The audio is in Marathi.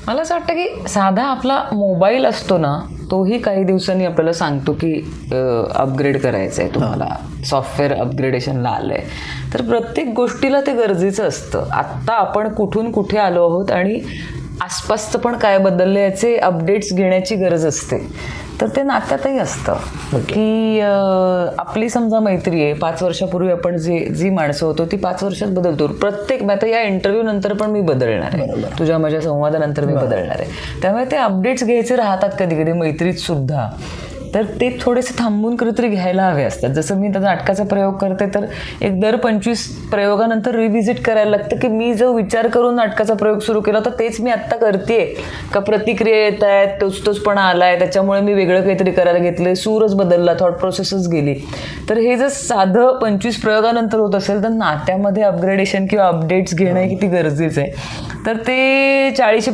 मला असं वाटतं की साधा आपला मोबाईल असतो ना, तोही काही दिवसांनी आपल्याला सांगतो की अपग्रेड करायचं आहे तुम्हाला, सॉफ्टवेअर अपग्रेडेशनला आलं आहे. तर प्रत्येक गोष्टीला ते गरजेचं असतं. आत्ता आपण कुठून कुठे आलो आहोत आणि आसपासचं पण काय बदललं याचे अपडेट्स घेण्याची गरज असते. तर ते नात्यातही असतं की आपली समजा मैत्री आहे, 5 वर्षापूर्वी आपण जी माणसं होतो ती 5 वर्षात बदलतो. प्रत्येक आता या इंटरव्ह्यू नंतर पण मी बदलणार आहे, तुझ्या माझ्या संवादानंतर मी बदलणार आहे. त्यामुळे ते अपडेट्स घ्यायचे राहतात कधी कधी मैत्रीत सुद्धा. तर ते थोडेसे थांबून कधीतरी घ्यायला हवे असतात. जसं मी त्याचा नाटकाचा प्रयोग करते तर एक दर 25 प्रयोगानंतर रिव्हिजिट करायला लागतं की मी जो विचार करून नाटकाचा प्रयोग सुरू केला होता तेच मी आत्ता करतेय का, प्रतिक्रिया येत आहेत, तोचपणा आलाय, त्याच्यामुळे मी वेगळं काहीतरी करायला घेतलंय, सूरच बदलला, थॉट प्रोसेसच गेली. तर हे जर साधं 25 प्रयोगानंतर होत असेल तर नात्यामध्ये अपग्रेडेशन किंवा अपडेट्स घेणं किती गरजेचं आहे. तर ते 40